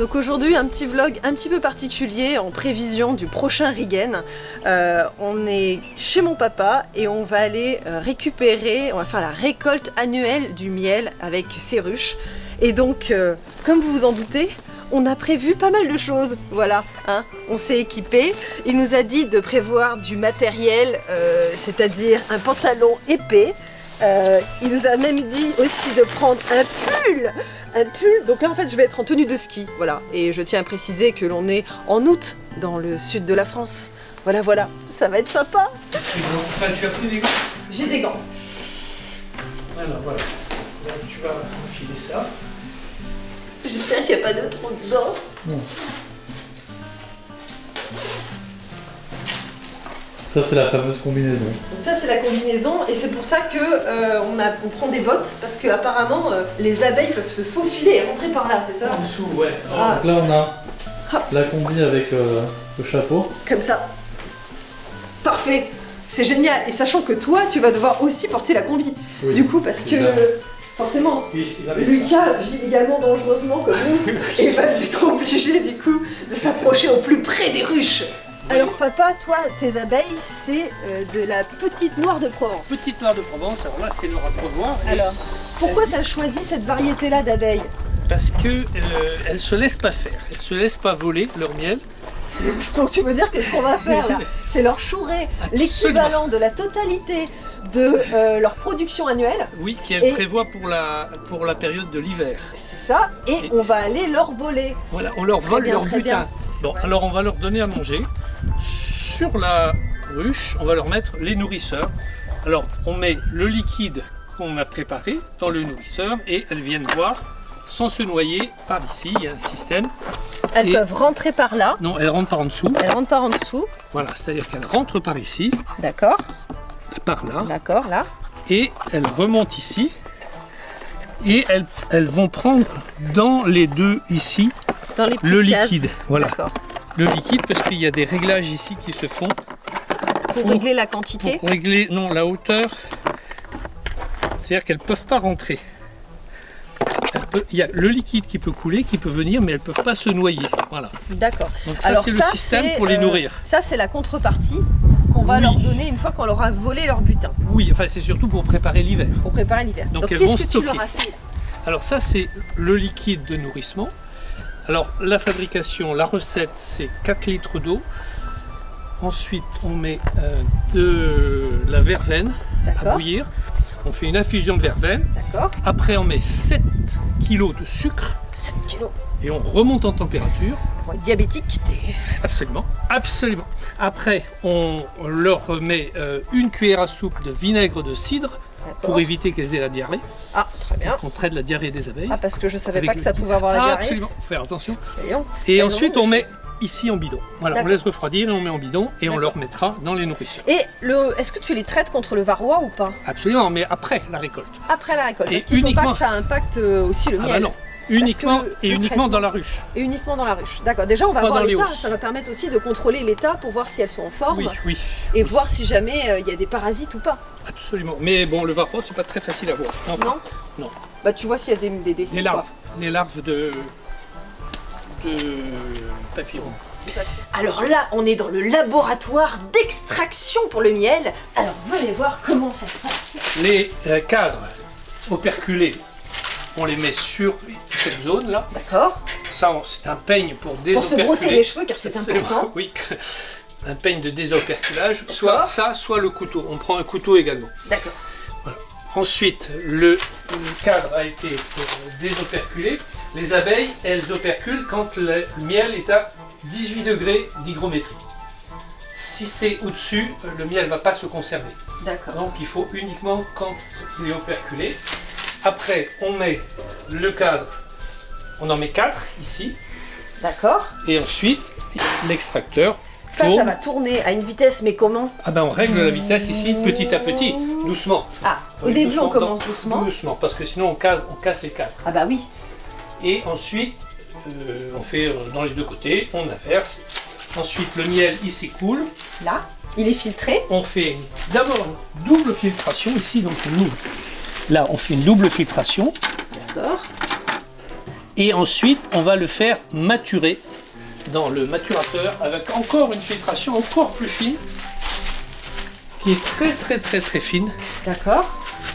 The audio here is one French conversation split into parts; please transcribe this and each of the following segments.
Donc aujourd'hui un petit vlog un petit peu particulier en prévision du prochain Rieggen. On est chez mon papa et on va aller récupérer, on va faire la récolte annuelle du miel avec ses ruches. Et donc comme vous vous en doutez, on a prévu pas mal de choses, voilà, hein. On s'est équipé, il nous a dit de prévoir du matériel, c'est-à-dire un pantalon épais. Il nous a même dit aussi de prendre un pull. Donc là en fait je vais être en tenue de ski, voilà. Et je tiens à préciser que l'on est en août dans le sud de la France. Voilà, ça va être sympa. Enfin, tu as pris des gants? J'ai des gants. Alors voilà, là, tu vas enfiler ça. J'espère qu'il n'y a pas de trou dedans. Non. Ça c'est la fameuse combinaison. Donc ça c'est la combinaison et c'est pour ça que on prend des bottes parce que apparemment les abeilles peuvent se faufiler et rentrer par là, c'est ça? En dessous, ouais. Ah. Donc là on a la combi avec le chapeau. Comme ça. Parfait. C'est génial. Et sachant que toi tu vas devoir aussi porter la combi. Oui, du coup parce que forcément oui, Lucas vit également dangereusement comme nous et va être obligé du coup de s'approcher au plus près des ruches. Alors papa, toi, tes abeilles, c'est de la petite noire de Provence. Petite noire de Provence, alors là c'est Laura Brevois. Alors, pourquoi tu as choisi cette variété-là d'abeilles? Parce qu'elles ne se laissent pas faire, elles ne se laissent pas voler leur miel. Donc tu veux dire que ce qu'on va faire là, c'est leur chourer l'équivalent de la totalité de leur production annuelle. Oui, qu'elles prévoient pour la période de l'hiver. C'est ça, et on va aller leur voler. Voilà, on leur vole leur butin. Bon, alors on va leur donner à manger. Sur la ruche, on va leur mettre les nourrisseurs. Alors, on met le liquide qu'on a préparé dans le nourrisseur et elles viennent boire sans se noyer par ici. Il y a un système. Elles peuvent rentrer par là. Non, elles rentrent par en dessous. Elles rentrent par en dessous. Voilà, c'est-à-dire qu'elles rentrent par ici. D'accord. Par là. D'accord, là. Et elles remontent ici. Et elles vont prendre dans les deux ici dans les le liquide. Cases. Voilà. Le liquide parce qu'il y a des réglages ici qui se font. Pour régler la quantité? Pour régler, non, la hauteur. C'est-à-dire qu'elles ne peuvent pas rentrer. Il y a le liquide qui peut couler, qui peut venir, mais elles ne peuvent pas se noyer. Voilà. D'accord. Donc ça, c'est le système pour les nourrir. Ça, c'est la contrepartie qu'on va leur donner une fois qu'on leur a volé leur butin. Oui, enfin c'est surtout pour préparer l'hiver. Pour préparer l'hiver. Donc qu'est-ce que tu leur as fait là? Alors ça, c'est le liquide de nourrissement. Alors la fabrication, la recette, c'est 4 litres d'eau. Ensuite, on met de la verveine à bouillir. On fait une infusion de verveine. Après, on met 7 kg de sucre. 7 kg. Et on remonte en température. On va être diabétique, t'es... Absolument, absolument. Après, on leur met une cuillère à soupe de vinaigre de cidre pour éviter qu'elles aient la diarrhée. Ah, très bien. Donc on traite la diarrhée des abeilles. Ah, parce que je savais pas que ça pouvait avoir la diarrhée. Absolument, il faut faire attention. Et ensuite, on met ici en bidon. Voilà, on laisse refroidir et on met en bidon et on leur mettra dans les nourrisseurs. Et est-ce que tu les traites contre le varroa ou pas? Absolument, mais après la récolte. Après la récolte, parce qu'il ne faut pas que ça impacte aussi le miel. Ah bah non, uniquement dans la ruche. Et uniquement dans la ruche, d'accord. Déjà, on va voir l'état, ça va permettre aussi de contrôler l'état pour voir si elles sont en forme. Oui. Et voir si jamais il y a des parasites ou pas. Absolument, mais bon, le varroa, c'est pas très facile à voir. Enfin, non. Bah tu vois s'il y a des décès. Les larves de papillons. Alors là, on est dans le laboratoire d'extraction pour le miel. Alors venez voir comment ça se passe. Les cadres operculés, on les met sur cette zone là. D'accord. Ça, c'est un peigne pour désoperculer. Pour se brosser les cheveux, car c'est important. Oui, un peigne de désoperculage. Soit ça, soit le couteau. On prend un couteau également. D'accord. Voilà. Ensuite, le cadre a été désoperculé. Les abeilles, elles operculent quand le miel est à 18 degrés d'hygrométrie. Si c'est au-dessus, le miel ne va pas se conserver. D'accord. Donc il faut uniquement quand il est operculé. Après, on met le cadre, on en met 4 ici. D'accord. Et ensuite, l'extracteur. Ça va tourner à une vitesse, mais comment? Ah ben on règle la vitesse ici petit à petit, doucement. Ah, au début on commence doucement. Doucement, parce que sinon on casse les cadres. Ah bah oui. Et ensuite, on fait dans les deux côtés, on inverse. Ensuite, le miel, il s'écoule. Là, il est filtré. On fait d'abord une double filtration ici, donc on ouvre. Là, on fait une double filtration. D'accord. Et ensuite, on va le faire maturer dans le maturateur avec encore une filtration encore plus fine, qui est très fine. D'accord.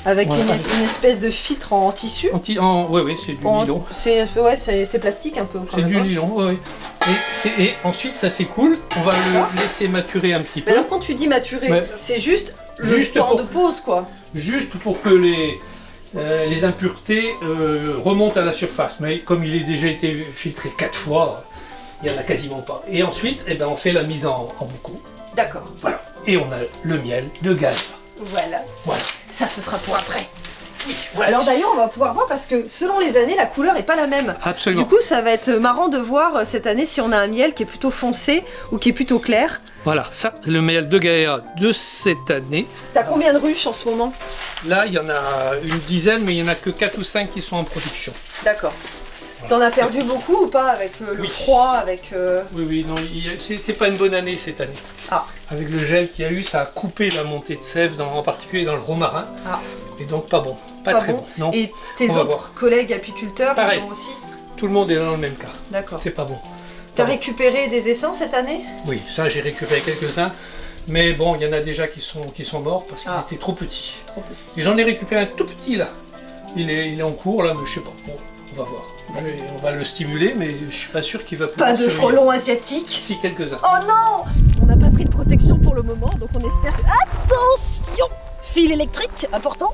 Avec Voilà. une espèce de filtre en tissu. Oui, c'est du nylon. C'est plastique un peu. C'est du nylon, oui. Et ensuite, ça s'écoule. On va le laisser maturer un petit peu. Mais alors quand tu dis maturer, Ouais. c'est juste le temps de pause, quoi. Juste pour que les impuretés remontent à la surface. Mais comme il a déjà été filtré 4 fois, il n'y en a quasiment pas. Et ensuite, on fait la mise en boucon. D'accord. Voilà. Et on a le miel de Gaza. Voilà. Voilà. Ça, ce sera pour après. Oui, voilà. Alors d'ailleurs, on va pouvoir voir parce que selon les années, la couleur n'est pas la même. Absolument. Du coup, ça va être marrant de voir cette année si on a un miel qui est plutôt foncé ou qui est plutôt clair. Voilà, ça, le miel de Gaïa de cette année. T'as combien de ruches en ce moment? Là, il y en a une dizaine, mais il n'y en a que 4 ou 5 qui sont en production. D'accord. T'en as perdu beaucoup ou pas avec le Oui. froid, avec... Oui, non, c'est pas une bonne année cette année. Ah. Avec le gel qu'il y a eu, ça a coupé la montée de sève, en particulier dans le romarin. Ah. Et donc pas bon, pas très bon. Non. Et tes On va autres voir. collègues apiculteurs, Pareil. ils ont aussi? Tout le monde est dans le même cas. D'accord. C'est pas bon. T'as Pas bon. récupéré des essaims cette année? Oui, ça j'ai récupéré quelques-uns. Mais bon, il y en a déjà qui sont morts parce qu'ils Ah. étaient trop petits. Trop petit. Et j'en ai récupéré un tout petit là. Il est en cours là, mais je sais pas. Bon, on va voir. On va le stimuler, mais je suis pas sûr qu'il va pouvoir Pas de survivre. frelons asiatiques? Si, quelques-uns. Oh non! On n'a pas pris de protection pour le moment, donc on espère que... Attention! Fil électrique, important.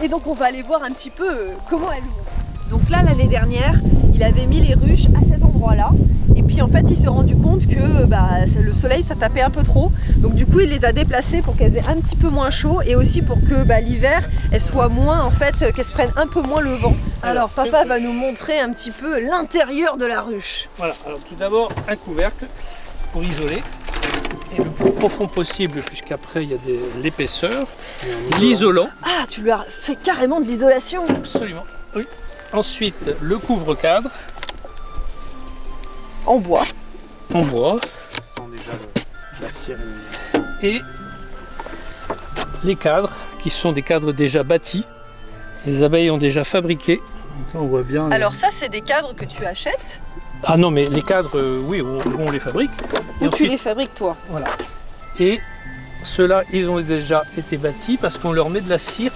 Et donc on va aller voir un petit peu comment elle vont. Donc là, l'année dernière, il avait mis les ruches à cet endroit-là. Et puis en fait, il s'est rendu compte que le soleil, ça tapait un peu trop. Donc du coup, il les a déplacées pour qu'elles aient un petit peu moins chaud. Et aussi pour que l'hiver, elles soient moins, en fait, qu'elles se prennent un peu moins le vent. Alors papa va nous montrer un petit peu l'intérieur de la ruche. Voilà, alors tout d'abord un couvercle pour isoler, et le plus profond possible, puisqu'après il y a l'épaisseur, l'isolant, Ah, tu lui as fait carrément de l'isolation. absolument, oui. Ensuite le couvre-cadre En bois. en bois, Ça sent déjà la cire. et les cadres, qui sont des cadres déjà bâtis, les abeilles ont déjà fabriqué. On voit bien. Alors ça, c'est des cadres que tu achètes Ah non, mais les cadres, oui, on les fabrique. Et ou tu ensuite, les fabriques toi? voilà. Et ceux-là, ils ont déjà été bâtis parce qu'on leur met de la cire.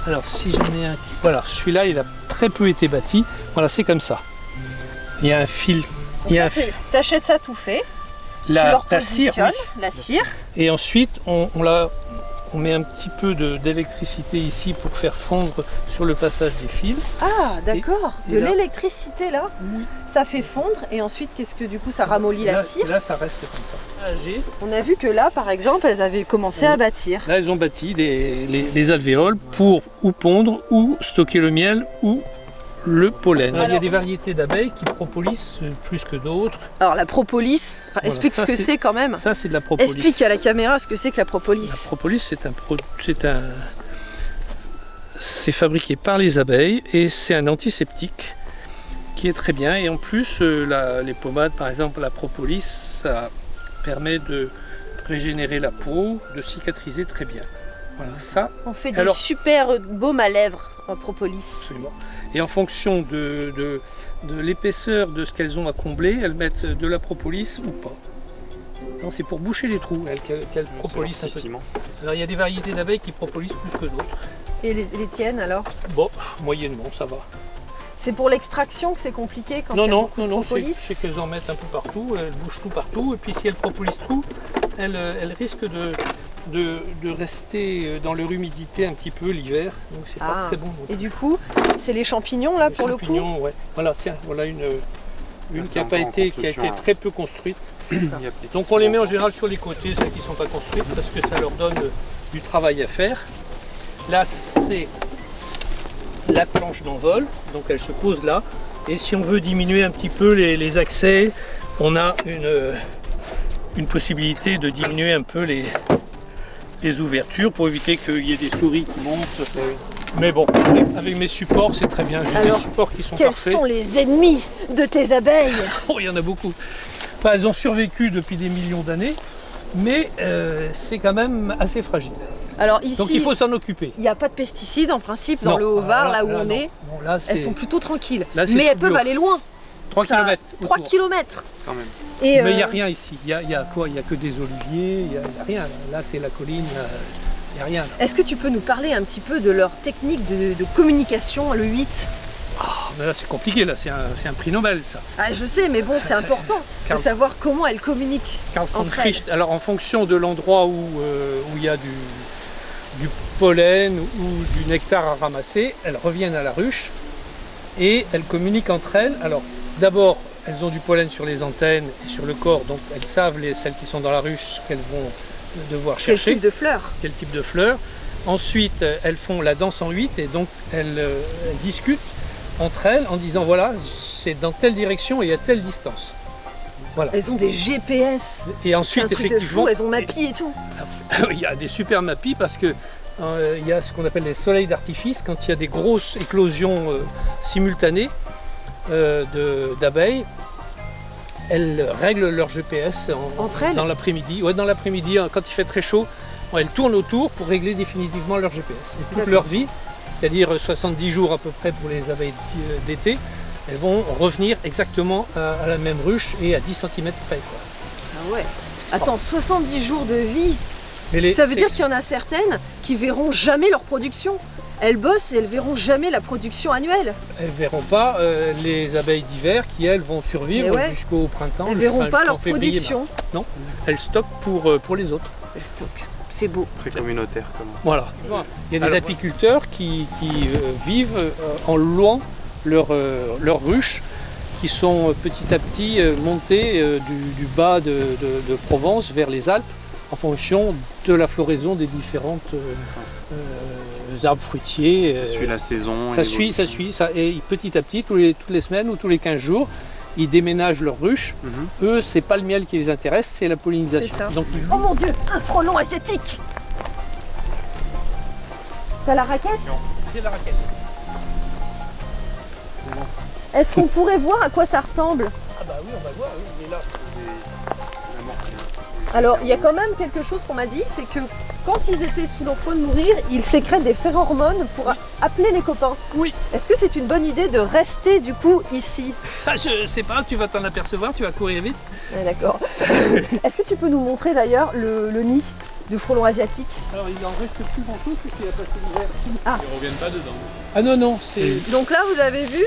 Alors, si j'en ai un... Voilà, celui-là, il a très peu été bâti. Voilà, c'est comme ça. Il y a un fil. Il y a T'achètes ça tout fait, tu la leur cire. positionnes Oui. la cire. Et ensuite, on met un petit peu d'électricité ici pour faire fondre sur le passage des fils. Ah, d'accord. Et De là- l'électricité là, Oui. ça fait fondre et ensuite qu'est-ce que du coup ça ramollit la Là, cire? là, ça reste comme ça. Âgé. On a vu que là, par exemple, elles avaient commencé à bâtir. Là, ils ont bâti les alvéoles pour ou pondre, ou stocker le miel, ou le pollen. Il y a des variétés d'abeilles qui propolis plus que d'autres. Alors la propolis, Voilà, explique ça, ce que c'est quand même. Ça, c'est de la propolis. Explique à la caméra ce que c'est que la La propolis. propolis, c'est fabriqué par les abeilles et c'est un antiseptique qui est très bien. Et en plus, les pommades, par exemple, la propolis, ça permet de régénérer la peau, de cicatriser très bien. Voilà, ça, On fait des Alors- super baumes à lèvres en propolis. absolument. Et en fonction de l'épaisseur de ce qu'elles ont à combler, elles mettent de la propolis ou pas. Non, c'est pour boucher les trous, qu'elles propolissent un peu. Ciment. Alors il y a des variétés d'abeilles qui propolisent plus que d'autres. Et les tiennes alors? Bon, moyennement, ça va. C'est pour l'extraction que c'est compliqué quand il Non, y a non, beaucoup non, de non, propolis? c'est qu'elles en mettent un peu partout, elles bougent tout partout, et puis si elles propolisent tout, elles risquent de rester dans leur humidité un petit peu l'hiver, donc c'est pas Ah. très bon. Et du coup, c'est les champignons là Les pour le champignons, ouais. Voilà, tiens, voilà une C'est qui a encore pas en été, qui a construction, été hein. très peu construite. Il y a petits Donc on les met en trous. général sur les côtés, celles qui ne sont pas construites, parce que ça leur donne du travail à faire. Là, c'est la planche d'envol, donc elle se pose là. Et si on veut diminuer un petit peu les accès, on a une possibilité de diminuer un peu les ouvertures pour éviter qu'il y ait des souris qui montent. Mais bon, avec mes supports, c'est très bien. J'ai des Alors, supports qui sont Quels parfaits. sont les ennemis de tes abeilles? Oh, il y en a beaucoup. Enfin, elles ont survécu depuis des millions d'années. mais c'est quand même assez fragile. Alors ici, Donc il faut s'en occuper. il n'y a pas de pesticides en principe dans Non. le Haut-Var, là où Là, on non. est. Bon, là, Elles sont plutôt tranquilles. Là, c'est mais tout elles peuvent bio. aller loin. 3 Ça- km. 3 km. Quand même. Et, Mais il n'y a rien ici. Il y a quoi? Il n'y a que des oliviers, il n'y a rien. Là, c'est la colline, il n'y a rien. Est-ce que tu peux nous parler un petit peu de leur technique de communication, le 8? Mais là, c'est compliqué, là, c'est un prix Nobel, ça. Ah, je sais, mais bon, c'est important de Karl- savoir comment elles communiquent. Karl von Entre elles. Fricht, alors en fonction de l'endroit où il y a du pollen ou du nectar à ramasser, elles reviennent à la ruche et elles communiquent entre elles. Alors d'abord, elles ont du pollen sur les antennes et sur le corps, donc elles savent, celles qui sont dans la ruche, ce qu'elles vont devoir Quel chercher, type de fleurs? quel type de fleurs. Ensuite, elles font la danse en 8 et donc elles discutent entre elles en disant voilà, c'est dans telle direction et à telle distance. Voilà. Elles ont des GPS. Et C'est un ensuite, truc de effectivement, fou, elles ont Mappy et tout. il y a des super mappis parce que il y a ce qu'on appelle les soleils d'artifice quand il y a des grosses éclosions simultanées d'abeilles. Elles règlent leur GPS Entre elles dans l'après-midi. Ouais, dans l'après-midi, quand il fait très chaud, elles tournent autour pour régler définitivement leur GPS. Et toute D'accord. leur vie, c'est-à-dire 70 jours à peu près pour les abeilles d'été, elles vont revenir exactement à la même ruche et à 10 cm près, quoi. Ah ouais. Attends, 70 jours de vie. Mais Ça veut dire qu'il y en a certaines qui verront jamais leur production. Elles bossent et elles verront jamais la production annuelle. elles verront pas les abeilles d'hiver qui elles vont survivre Mais ouais. jusqu'au printemps. Elles verront pas jusqu'en leur février, production. mars. Non, elles stockent pour les autres. Elles stockent. C'est beau. Très communautaire comme ça. Voilà. Il y a des Alors, apiculteurs qui vivent en louant leurs ruches qui sont petit à petit montées du bas de Provence vers les Alpes en fonction de la floraison des différentes arbres fruitiers. Ça suit la saison. Ça et suit, l'évolution. et petit à petit, toutes les semaines ou tous les 15 jours, ils déménagent leurs ruches. Mhm. Eux, c'est pas le miel qui les intéresse, c'est la pollinisation. C'est ça. Donc ils Oh mon dieu, un frelon asiatique. T'as la raquette? c'est la raquette. Est-ce qu'on pourrait voir à quoi ça ressemble? Ah bah oui, on va voir, oui, il est là. Alors, il y a quand même quelque chose qu'on m'a dit, c'est que quand ils étaient sous l'emploi de mourir, ils sécrètent des phéromones pour appeler les copains. Oui. Est-ce que c'est une bonne idée de rester du coup ici? Ah, je sais pas, tu vas t'en apercevoir, tu vas courir vite. Ouais, d'accord. Est-ce que tu peux nous montrer d'ailleurs le nid du frelon asiatique? Alors il en reste plus grand chose puisqu'il a passé l'hiver. Ils reviennent pas dedans. Ah non, non, c'est. Donc là, vous avez vu,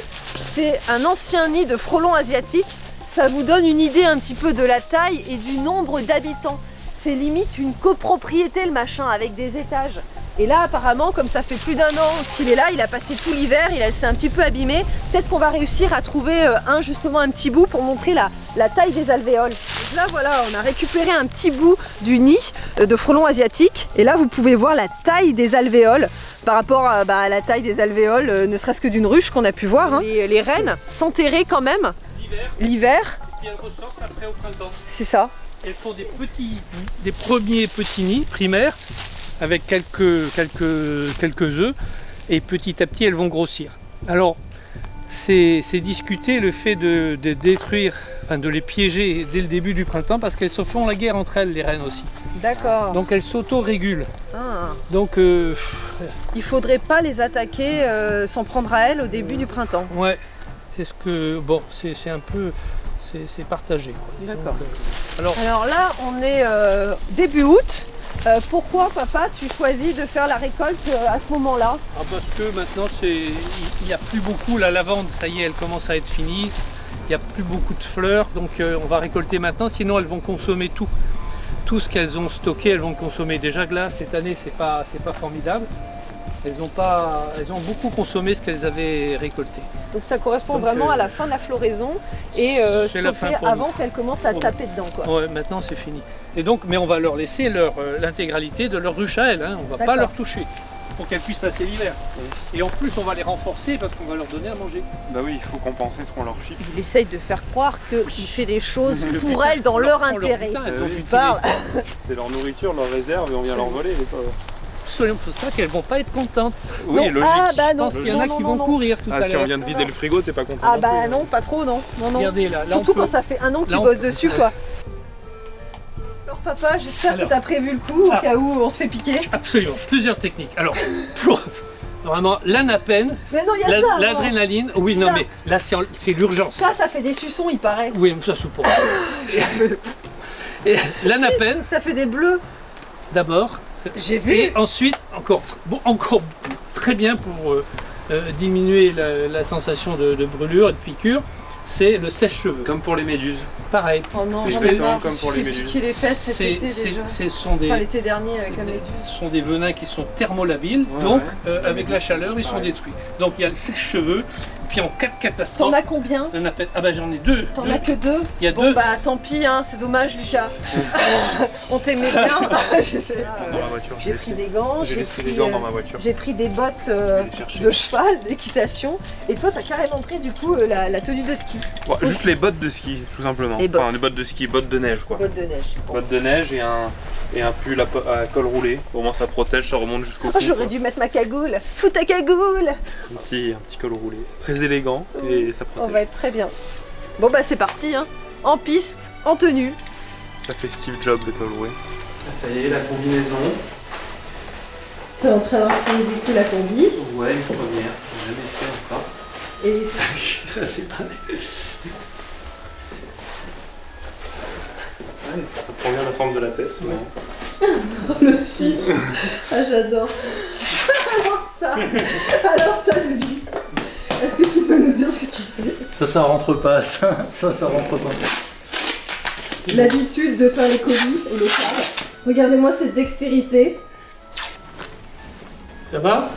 c'est un ancien nid de frelons asiatiques. Ça vous donne une idée un petit peu de la taille et du nombre d'habitants. C'est limite une copropriété le machin avec des étages. Et là apparemment, comme ça fait plus d'1 an qu'il est là, il a passé tout l'hiver, il s'est un petit peu abîmé. Peut-être qu'on va réussir à trouver justement un petit bout pour montrer la taille des alvéoles. Donc là voilà, on a récupéré un petit bout du nid de frelons asiatiques. Et là vous pouvez voir la taille des alvéoles par rapport à la taille des alvéoles, ne serait-ce que d'une ruche qu'on a pu voir. Hein. Les reines s'enterraient quand même l'hiver. Et puis elles ressortent après au printemps. C'est ça. Elles font des premiers petits nids primaires avec quelques œufs et petit à petit elles vont grossir. Alors c'est discuté le fait de détruire, enfin de les piéger dès le début du printemps parce qu'elles se font la guerre entre elles, les reines aussi. D'accord. Donc elles s'auto-régulent. Ah. Donc Il faudrait pas les attaquer, s'en prendre à elles au début du printemps. ouais, c'est ce que bon, c'est un peu c'est partagé, quoi. D'accord. Donc, Alors là, on est début août. Pourquoi, papa, tu choisis de faire la récolte à ce moment-là? ah, parce que maintenant il n'y a plus beaucoup, la lavande, ça y est, elle commence à être finie. Il n'y a plus beaucoup de fleurs, donc on va récolter maintenant, sinon elles vont consommer tout. Tout ce qu'elles ont stocké, elles vont le consommer. Déjà que là, cette année, c'est pas formidable. Elles ont beaucoup consommé ce qu'elles avaient récolté. Donc ça correspond Donc, vraiment à la fin de la floraison et c'est la fin stocker pour avant nous. qu'elles commencent à Pour taper dedans, quoi. Ouais, maintenant c'est fini. Et donc, mais on va leur laisser l'intégralité de leur ruche à elles. Hein. On va pas D'accord. leur toucher pour qu'elles puissent passer l'hiver. Et en plus, on va les renforcer parce qu'on va leur donner à manger. Bah oui, il faut compenser ce qu'on leur chiffre. Il essaye de faire croire qu'il fait des choses Le pour putain, elles dans on leur prend leur intérêt. putain, elles ont Oui. utilisé. Parle. C'est leur nourriture, leur réserve et on vient leur voler les pauvres. Absolument pour ça qu'elles vont pas être contentes. Oui, Non. logique. Ah bah Je non. pense qu'il y en a Non, qui non, vont non. courir tout à Ah, si on l'heure. vient de vider le frigo, t'es pas content. Ah non bah plus. non, pas trop, non. Non, non. Regardez là, Surtout on peut- quand ça fait 1 an qu'ils là, on bossent peut- dessus, quoi. Alors papa, j'espère que Alors. t'as prévu le coup au cas où on se fait piquer. Absolument, plusieurs techniques. Alors, pour vraiment l'anapène, Mais non, il y a ça. non. l'adrénaline, oui, non, Ça. mais là c'est l'urgence. Ça fait des suçons, il paraît. Oui, mais ça c'est pour. Et l'anapène, Ça fait des bleus. d'abord. J'ai vu. Et ensuite, encore très bien pour diminuer la sensation de brûlure et de piqûre, c'est le sèche-cheveux. Comme pour les méduses. Pareil. Oh non, C'est j'en ai exactement marre. comme pour les Je me suis méduses. piqué les fesses cet été déjà. Ce sont des, Enfin, l'été dernier avec la méduse. ce sont des venins qui sont thermolabiles, Ouais, donc ouais. avec la chaleur, ils sont Pareil. détruits. Donc il y a le sèche-cheveux, puis en cas de catastrophe, T'en as combien? l'anapène. Ah bah j'en ai deux. T'en Deux. as que deux? Il y a Bon deux. bah tant pis, hein, c'est dommage Lucas. On t'aimait bien. Dans la voiture, J'ai pris des gants, j'ai laissé les gants dans ma voiture. j'ai pris des bottes les chercher. de cheval, d'équitation. Et toi, t'as carrément pris du coup la tenue de ski. Ouais, juste Aussi. les bottes de ski, tout simplement. Les bottes. Enfin, les bottes de ski, bottes de neige quoi. Bottes de neige. Bottes de neige et un pull à col roulé. Au moins ça protège, ça remonte jusqu'au cou. Oh, j'aurais quoi. dû mettre ma cagoule. Fous ta cagoule. Un petit col roulé. Très élégant et ça On protège. va être très bien. Bon bah c'est parti, hein. En piste, en tenue. Ça fait Steve Jobs le col roulé. Ça y est, la combinaison. T'es en train d'enfiler du coup la combi. Ouais, une première. J'ai jamais fait encore. Et Ça c'est pareil. Ouais, ça prend bien la forme de la tête. Ouais. le style. Ah j'adore. Alors ça Julie. Est-ce que tu peux nous dire ce que tu fais? Ça rentre pas, ça rentre pas. L'habitude de faire les colis au local. Regardez-moi cette dextérité. Ça va?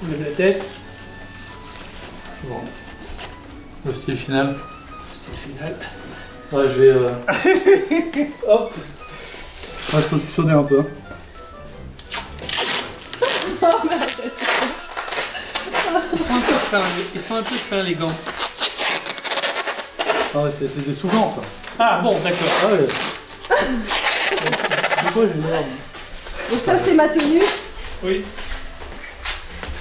On lève la tête. Bon. Le style final. C'est le final. Ouais, je vais Hop. on va saucissonner un peu. Ils sont un peu fins les gants. Ah ouais, c'est des sous-gants ça. Ah bon, d'accord. Ah ouais. C'est quoi, j'ai l'air. Donc ça c'est ma tenue. Oui.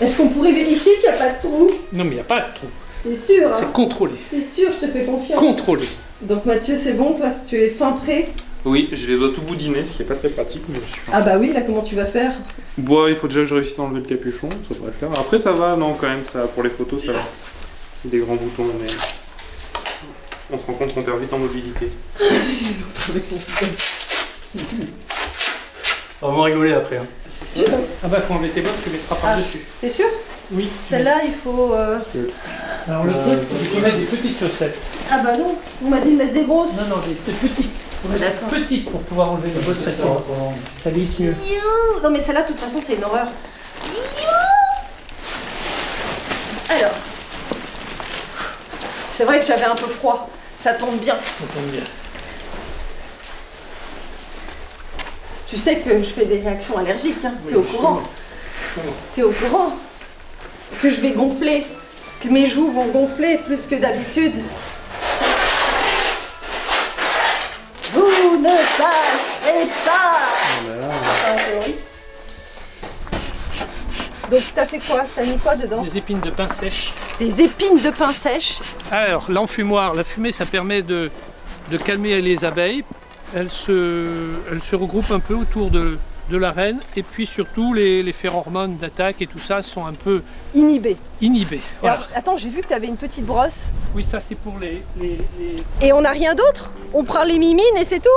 Est-ce qu'on pourrait vérifier qu'il n'y a pas de trou? Non mais il n'y a pas de trou. T'es sûr, hein? C'est contrôlé. T'es sûr, je te fais confiance. Contrôlé. Donc Mathieu, c'est bon, toi tu es fin prêt? Oui, j'ai les doigts tout boudinés, ce qui est pas très pratique, mais je suis fin. Ah bah oui, là comment tu vas faire? Bon, il faut déjà que je réussisse à enlever le capuchon, ça devrait le faire. Après ça va, non quand même, ça, pour les photos ça va. Des grands boutons, mais on se rend compte qu'on perd vite en mobilité. Avec son système. On va rigoler après. Hein. Ah bah faut enlever tes bottes, tu mettras par-dessus. T'es sûr? Oui. Celle-là, il faut... Alors le truc, c'est qu'il faut mettre des petites chaussettes. Ah bah non, on m'a dit de mettre des grosses. Non, non, des petites. Il faut mettre D'accord. des petites pour pouvoir enlever les bottes facilement. Ça glisse mieux. Youhou. Non mais celle-là, de toute façon, c'est une horreur. Alors, c'est vrai que j'avais un peu froid. Ça tombe bien. Ça tombe bien. Tu sais que je fais des réactions allergiques, hein. T'es au courant? Justement. T'es au courant que je vais gonfler, que mes joues vont gonfler plus que d'habitude. Vous ne passez pas. Ah, c'est vrai. Donc t'as fait quoi? T'as mis quoi dedans? Des épines de pain sèches. Des épines de pain sèches. Alors l'enfumoir, la fumée, ça permet de calmer les abeilles. Elles se regroupent un peu autour de la reine et puis surtout les phéromone d'attaque et tout ça sont un peu Inhibées. inhibés. Voilà. Alors, attends, j'ai vu que t'avais une petite brosse. Oui, ça c'est pour les... Et on n'a rien d'autre? On prend les mimines et c'est tout?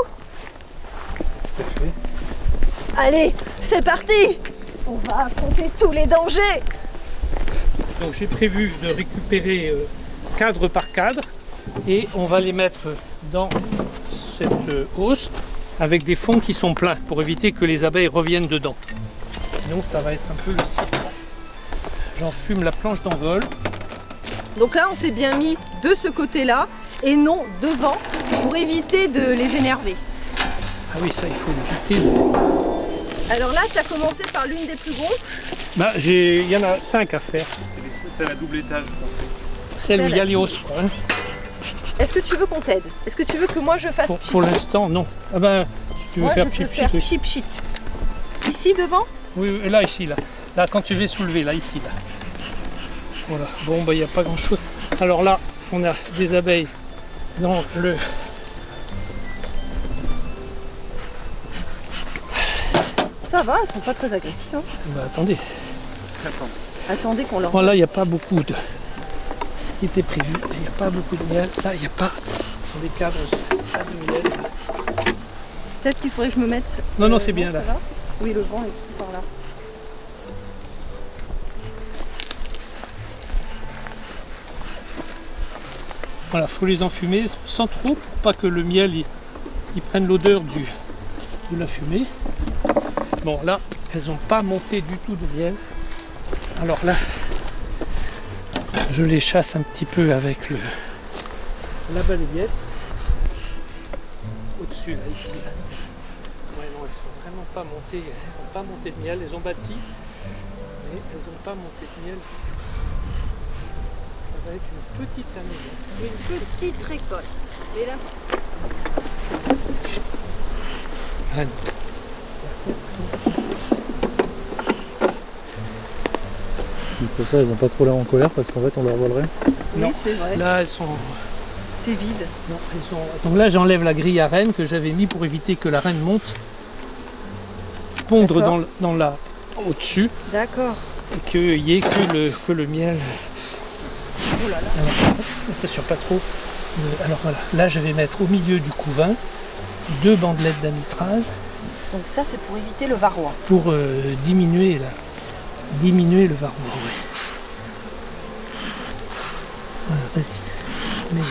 Allez, c'est parti. On va affronter tous les dangers. Donc j'ai prévu de récupérer cadre par cadre et on va les mettre dans cette hausse avec des fonds qui sont pleins pour éviter que les abeilles reviennent dedans. Sinon ça va être un peu le cirque. J'enfume la planche d'envol. Donc là, on s'est bien mis de ce côté-là et non devant pour éviter de les énerver. Ah oui, ça il faut éviter. Alors là, tu as commencé par l'une des plus grosses. Bah, il y en a 5 à faire. C'est la double étage. Celle où il y a les hausses. Quoi, hein. Est-ce que tu veux qu'on t'aide? Est-ce que tu veux que moi je fasse Pour l'instant, non. Ah ben, si tu veux Moi, faire je peux pchit faire oui. chip shit. Ici devant? Oui, oui, là, ici, là. Là, quand tu vas soulever, là, ici, là. Voilà. Bon, bah, il n'y a pas grand-chose. Alors là, on a des abeilles Non, Ça va, elles sont pas très agressives. Hein. bah, attendez. Attendez qu'on leur... Voilà, il n'y a pas beaucoup de... C'est ce qui était prévu. Il n'y a pas beaucoup de miel. Là, il n'y a pas... Dans des cadres, pas de miel. Peut-être qu'il faudrait que je me mette... Non, non, c'est bien ça là. va. Oui, le vent est tout par là. Voilà, faut les enfumer sans trop pour pas que le miel il prenne l'odeur de la fumée. Bon là, elles n'ont pas monté du tout de miel. Alors là, je les chasse un petit peu avec la balayette. Au-dessus là, ici. Là. Ouais, non, elles sont vraiment pas montées. Elles n'ont pas monté de miel. Elles ont bâti, mais elles n'ont pas monté de miel. Ça va être une petite année. Une petite récolte. Et là... Ah, non. Donc pour ça, elles n'ont pas trop l'air en colère parce qu'en fait, on leur volerait. Oui, Non. c'est vrai. Là, elles sont... C'est vide. Non, donc là, j'enlève la grille à reine que j'avais mis pour éviter que la reine monte, pondre dans la au-dessus D'accord. et qu'il n'y ait que le miel. Oh là là. Alors, attention, pas trop. Alors voilà, là, je vais mettre au milieu du couvain 2 bandelettes d'amitraz Donc ça, c'est pour éviter le varroa. pour diminuer le varroa. Ouais. Voilà, vas-y. Mets-y.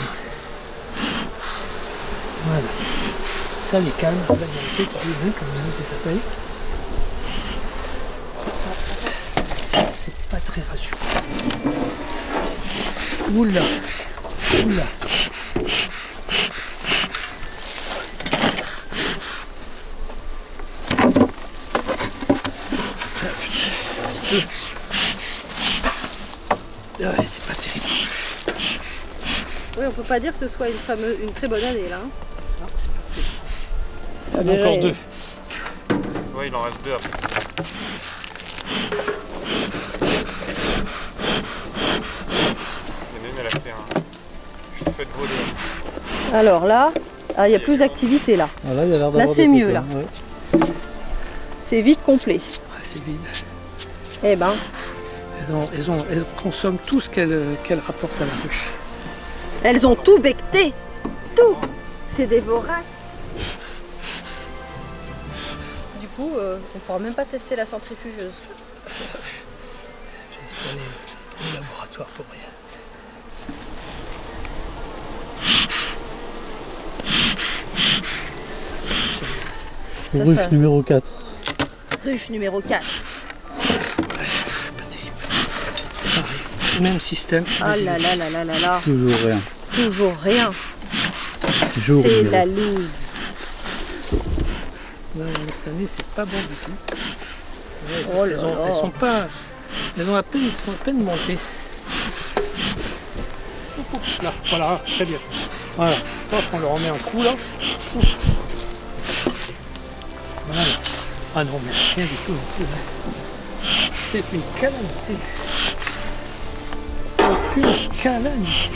Voilà. Ça les calme, on va monter comme ça s'appelle. Ça, c'est pas très rassurant. Oula. Oula. Ouais, c'est pas terrible. Oui, on peut pas dire que ce soit une très bonne année là. Hein. Non, c'est pas terrible. Ah, Il y en a encore 2. Ouais, il en reste 2 après. Il y en a une, elle a fait un... Je te fais de voler. Alors là, il y a plus d'activité là. Ah, là, il y a l'air Là, d'avoir c'est des mieux, trucs, là. Ouais. C'est vide complet. Ouais, c'est vide. Eh ben, Elles consomment tout ce qu'elles rapportent à la ruche. elles ont tout becté. Tout. C'est des voraces. Du coup, on pourra même pas tester la centrifugeuse. J'ai installé le laboratoire pour rien. Ça, Ruche ça- numéro 4. Ruche numéro 4. Même système. Ah là là là là là là. Toujours rien. Toujours rien. Toujours C'est zéro. la loose. Là, cette année, c'est pas bon du tout. Ouais, Oh là là. elles sont pas. Elles ont à peine monté. Là, voilà, très bien. Voilà. Hop, on le remet en trou là. Voilà. Ah non, mais rien du tout. C'est une calamité. C'est une calamité.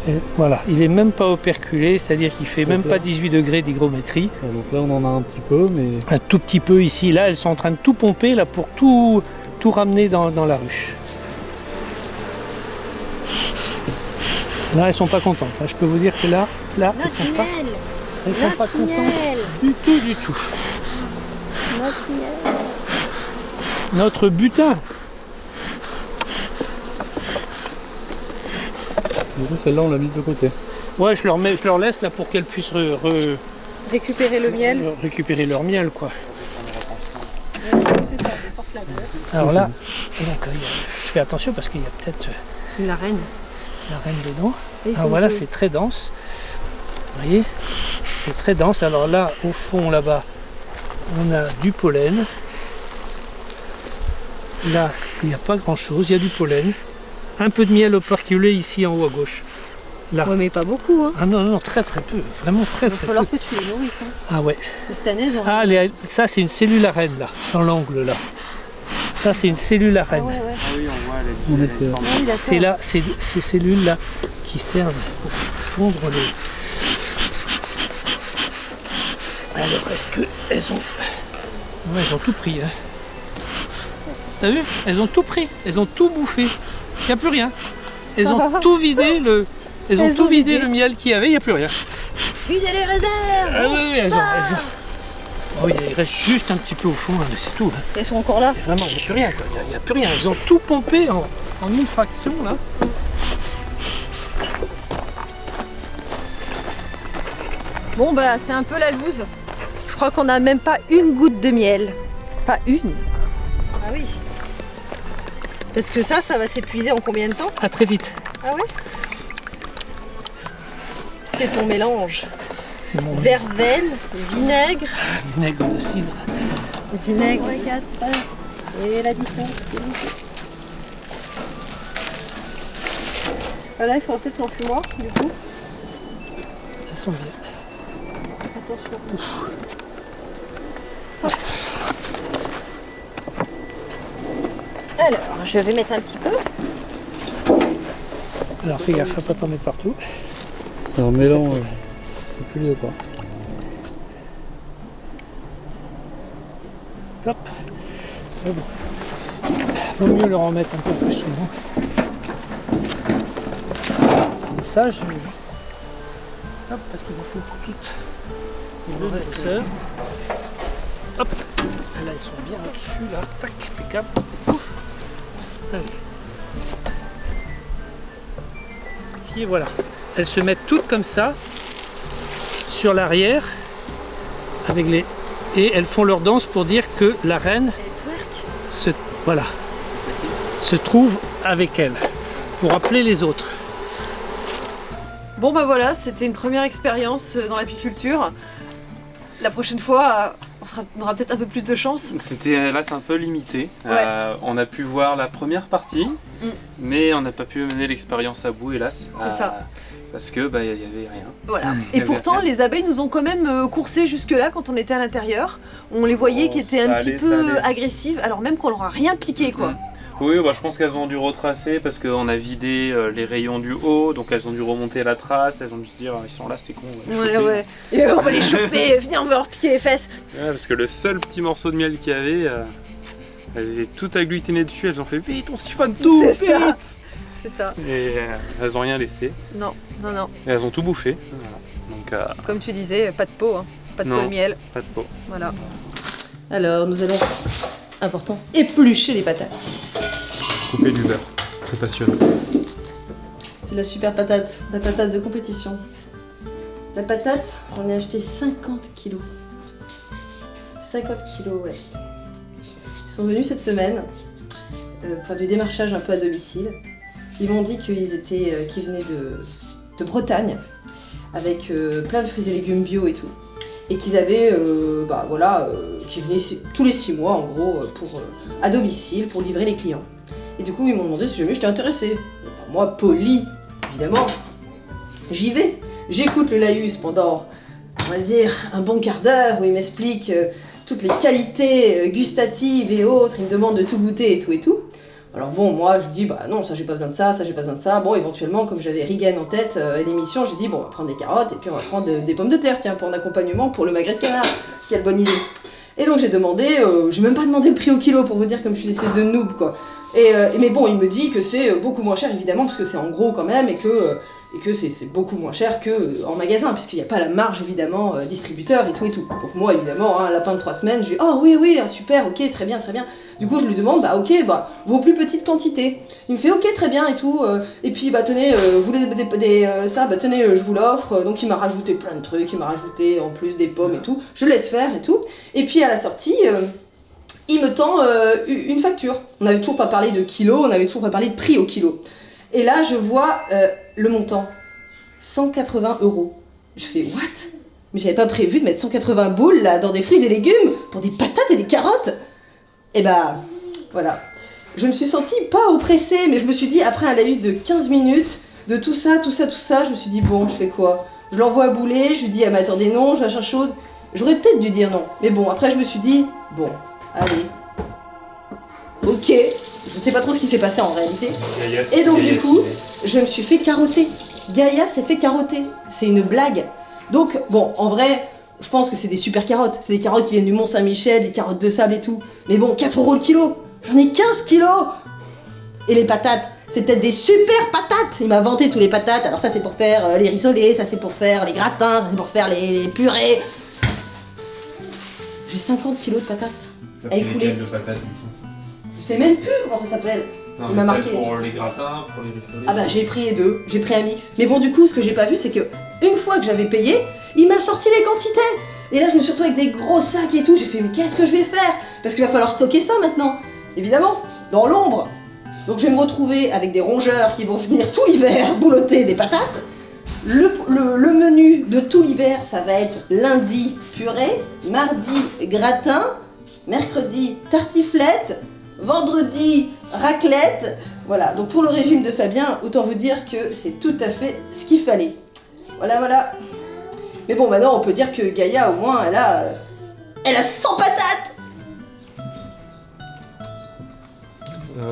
Et voilà, il est même pas operculé, c'est-à-dire qu'il fait même pas 18 degrés d'hygrométrie. Ah, donc là, on en a un petit peu, mais Un tout petit peu ici, là, elles sont en train de tout pomper là pour tout ramener dans la ruche. Là, elles sont pas contentes. Je peux vous dire que là, elles sont pas contentes du tout. Notre butin. du coup, celle-là, on l'a mise de côté. Ouais, je leur laisse là pour qu'elles puissent Récupérer le miel. récupérer leur miel, quoi. C'est ça, on porte la terre. Alors là, donc, je fais attention parce qu'il y a peut-être La reine. la reine dedans. Et il faut Alors voilà, jouer. c'est très dense. Vous voyez, c'est très dense. Alors là, au fond, là-bas, on a du pollen. Là, il n'y a pas grand-chose, il y a du pollen. Un peu de miel operculé ici en haut à gauche. Là. Ouais, mais pas beaucoup. Hein. Ah non, non, très très peu. Vraiment très Il va très falloir peu. que tu les nourrisses. Hein. Ah ouais. Mais cette année, ils ont... Ah, ça c'est une cellule à reine là, dans l'angle là. Ça c'est une cellule à Ah reine. ouais, ouais. Ah oui, on voit, elle est On était... C'est là, c'est ces cellules-là qui servent pour fondre les... Alors, est-ce qu'elles ont... Ouais, elles ont tout pris. Hein. T'as vu? Elles ont tout pris. Elles ont tout bouffé. Il n'y a plus rien. Elles ont tout vidé le... Elles ont tout vidé le miel qu'il y avait, il n'y a plus rien. Videz les réserves. Ah oui, elles ont... Oh, il reste juste un petit peu au fond, là, mais c'est tout. Là. Elles sont encore là. Et vraiment, il n'y a plus rien. Quoi. Il n'y a plus rien. Elles ont tout pompé en une fraction, là. Bon bah c'est un peu la loose. Je crois qu'on n'a même pas une goutte de miel. Pas une. Ah oui. Parce que ça va s'épuiser en combien de temps? À très vite. Ah oui. C'est ton mélange. C'est mon Verveine, vinaigre. vinaigre de cidre. Vinaigre 4. Et l'addition. Voilà, il faudra peut-être l'enfumoir du coup. Elles sont bien. Attention. Alors, je vais mettre un petit peu. Alors fais gaffe, faut pas t'en mettre partout. Alors mélange, c'est plus lié quoi. Hop. C'est bon. Vaut mieux le remettre un peu plus souvent. Et ça, je vais juste... Hop, parce qu'il me faut pour toutes les deux épaisseurs. Hop. Là, elles sont bien au-dessus, là. Tac, impeccable. Ouf. Allez. Et voilà. Elles se mettent toutes comme ça, sur l'arrière, avec les... Et elles font leur danse pour dire que la reine se trouve avec elle, pour appeler les autres. Bon bah voilà, c'était une première expérience dans l'apiculture. La prochaine fois, on aura peut-être un peu plus de chance. Là c'est un peu limité. Ouais. On a pu voir la première partie, mais on n'a pas pu mener l'expérience à bout, hélas. C'est ça. Parce que il y avait rien. Voilà. Et pourtant, les abeilles nous ont quand même coursé jusque-là quand on était à l'intérieur. On les voyait qui étaient un petit peu agressives, alors même qu'on leur a rien piqué quoi. Oui, je pense qu'elles ont dû retracer parce qu'on a vidé les rayons du haut, donc elles ont dû remonter la trace, elles ont dû se dire ils sont là, c'est con. Ouais. Et on va les choper, viens, on va leur piquer les fesses. Ouais, parce que le seul petit morceau de miel qu'il y avait, elles étaient toutes agglutinées dessus, elles ont fait vite, on siphonne tout, vite. C'est ça. Et elles ont rien laissé. Non. Et elles ont tout bouffé. Voilà. Donc, comme tu disais, pas de peau, hein. Pas de peau de miel. Pas de peau. Voilà. Alors, nous allons, important, éplucher les patates. Couper du beurre, c'est très passionnant. C'est la super patate, la patate de compétition. La patate, j'en ai acheté 50 kilos. 50 kilos, ouais. Ils sont venus cette semaine faire du démarchage un peu à domicile. Ils m'ont dit qu'ils venaient de Bretagne avec plein de fruits et légumes bio et tout. Et qu'ils avaient, qui venaient tous les 6 mois en gros à domicile pour livrer les clients. Et du coup ils m'ont demandé si jamais j'étais intéressée. Moi, poli, évidemment, j'y vais. J'écoute le laïus pendant, on va dire, un bon quart d'heure où il m'explique toutes les qualités gustatives et autres. Il me demande de tout goûter et tout. Alors bon, moi je dis non, ça j'ai pas besoin de ça, j'ai pas besoin de ça. Bon, éventuellement, comme j'avais Regan en tête et l'émission, j'ai dit bon, on va prendre des carottes et puis on va prendre des pommes de terre, tiens, pour un accompagnement pour le magret de canard. Quelle bonne idée. Et donc j'ai demandé, j'ai même pas demandé le prix au kilo pour vous dire comme je suis une espèce de noob quoi. Mais bon, il me dit que c'est beaucoup moins cher évidemment parce que c'est en gros quand même et que c'est beaucoup moins cher qu'en magasin puisqu'il n'y a pas la marge évidemment distributeur et tout. Donc moi évidemment, un lapin de 3 semaines, je dis oh oui, super, ok, très bien. Du coup je lui demande vos plus petites quantités. Il me fait ok, très bien et tout. Et puis tenez, vous voulez ça, tenez, je vous l'offre. Donc il m'a rajouté plein de trucs, il m'a rajouté en plus des pommes et tout. Je laisse faire et tout. Et puis à la sortie, il me tend une facture. On n'avait toujours pas parlé de kilos, on n'avait toujours pas parlé de prix au kilo. Et là je vois le montant, 180 €. Je fais what? Mais j'avais pas prévu de mettre 180 boules là dans des fruits et légumes pour des patates et des carottes. Et voilà. Je me suis sentie pas oppressée, mais je me suis dit, après un laïus de 15 minutes, de tout ça, je me suis dit, bon, je fais quoi? Je l'envoie à bouler, je lui dis, mais attendez, non, je vais chercher chose. J'aurais peut-être dû dire non. Mais bon, après je me suis dit, bon, allez. Ok, Je sais pas trop ce qui s'est passé en réalité. Et donc du coup, je me suis fait carotter. Gaïa s'est fait carotter. C'est une blague. Donc bon, en vrai, je pense que c'est des super carottes. C'est des carottes qui viennent du Mont-Saint-Michel, des carottes de sable et tout. Mais bon, 4 € le kilo. J'en ai 15 kilos. Et les patates, c'est peut-être des super patates. Il m'a vanté tous les patates. Alors ça c'est pour faire les rissolés, ça c'est pour faire les gratins, ça c'est pour faire les purées. J'ai 50 kilos de patates à écouler. De patates. Je sais même plus comment ça s'appelle. Non, Il m'a marqué. pour les gratins, pour les rissolés. Ah bah j'ai pris les deux, j'ai pris un mix. Mais bon du coup ce que j'ai pas vu c'est que une fois que j'avais payé, il m'a sorti les quantités. Et là je me suis retrouvée avec des gros sacs et tout, j'ai fait mais qu'est-ce que je vais faire? Parce qu'il va falloir stocker ça maintenant, évidemment, dans l'ombre. Donc je vais me retrouver avec des rongeurs qui vont venir tout l'hiver boulotter des patates. Le menu de tout l'hiver ça va être lundi purée, mardi gratin, mercredi tartiflette, vendredi raclette. Voilà, donc pour le régime de Fabien, autant vous dire que c'est tout à fait ce qu'il fallait. Voilà, voilà. Mais bon, maintenant on peut dire que Gaïa, au moins, elle a 100 patates.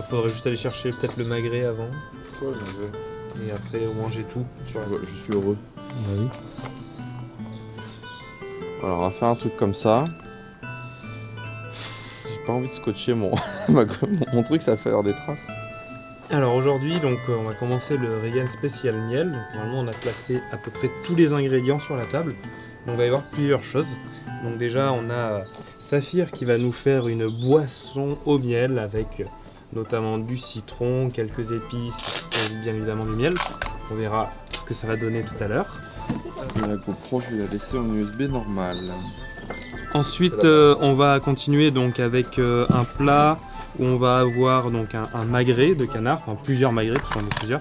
Faudrait juste aller chercher peut-être le magret avant. Ouais, mais Et après, au moins j'ai tout. je suis heureux. Oui. Alors, on va faire un truc comme ça. J'ai pas envie de scotcher mon, mon truc, ça va faire des traces. Alors aujourd'hui, donc on va commencer le Regan spécial miel. Donc, normalement, on a placé à peu près tous les ingrédients sur la table. Donc, il va y avoir plusieurs choses. Donc déjà, on a Saphir qui va nous faire une boisson au miel avec notamment du citron, quelques épices et bien évidemment du miel. On verra ce que ça va donner tout à l'heure. La GoPro, je vais la laisser en USB normal. Ensuite, on va continuer donc avec un plat où on va avoir donc un magret de canard, enfin plusieurs magrets parce qu'on en a plusieurs,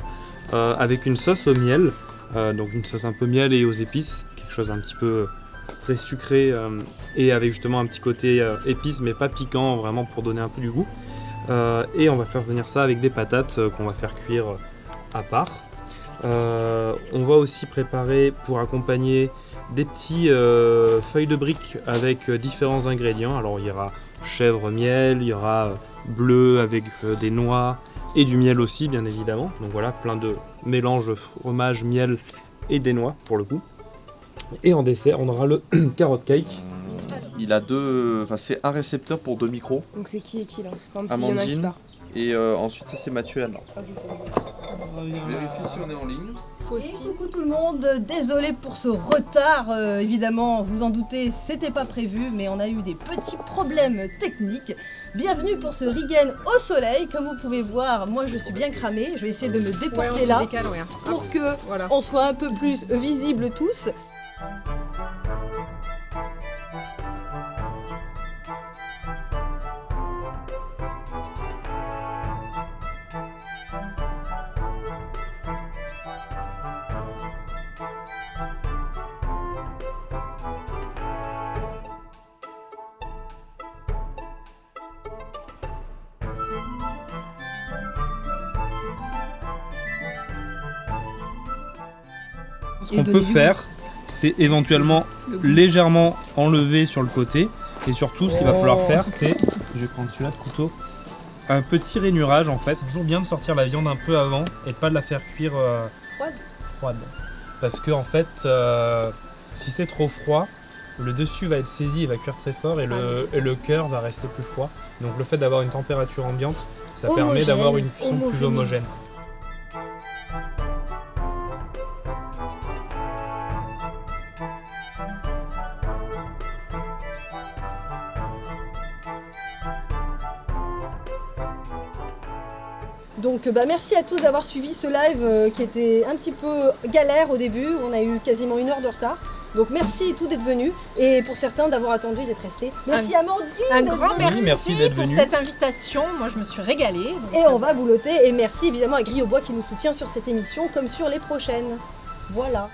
avec une sauce au miel, donc une sauce un peu miel et aux épices, quelque chose d'un petit peu très sucré et avec justement un petit côté épices mais pas piquant, vraiment pour donner un peu du goût. Et on va faire venir ça avec des patates qu'on va faire cuire à part. On va aussi préparer pour accompagner des petits feuilles de briques avec différents ingrédients. Alors il y aura chèvre miel, il y aura bleu avec des noix et du miel aussi bien évidemment. Donc voilà, plein de mélanges fromage, miel et des noix pour le coup. Et en dessert, on aura le carrot cake. Il a c'est un récepteur pour 2 micros. Donc c'est qui et qui là? Comme s'il y en a un qui Amandine. part. Et ensuite, ça c'est Mathieu et Anna. Ok, c'est bon. Vérifie si on est en ligne. Faustine. Coucou tout le monde, désolé pour ce retard, évidemment, vous en doutez, c'était pas prévu, mais on a eu des petits problèmes techniques. Bienvenue pour ce Regan au soleil, comme vous pouvez voir, moi je suis bien cramée, je vais essayer de me déporter là pour que Voilà. on soit un peu plus visibles tous. Ce qu'on peut faire, c'est éventuellement légèrement enlever sur le côté. Et surtout, ce qu'il va falloir faire, c'est, je vais prendre celui-là de couteau, un petit rainurage en fait. C'est toujours bien de sortir la viande un peu avant et de pas de la faire cuire froide. Parce que en fait, si c'est trop froid, le dessus va être saisi, il va cuire très fort et le cœur va rester plus froid. Donc le fait d'avoir une température ambiante, ça permet d'avoir une cuisson plus homogène. Donc merci à tous d'avoir suivi ce live qui était un petit peu galère au début, on a eu quasiment 1 heure de retard. Donc merci et tout d'être venus et pour certains d'avoir attendu et d'être restés. Merci Amandine. Un grand merci d'être pour venue. cette invitation. Moi, je me suis régalée. Donc, Et on va boulotter et merci évidemment à Grille au Bois qui nous soutient sur cette émission comme sur les prochaines. Voilà.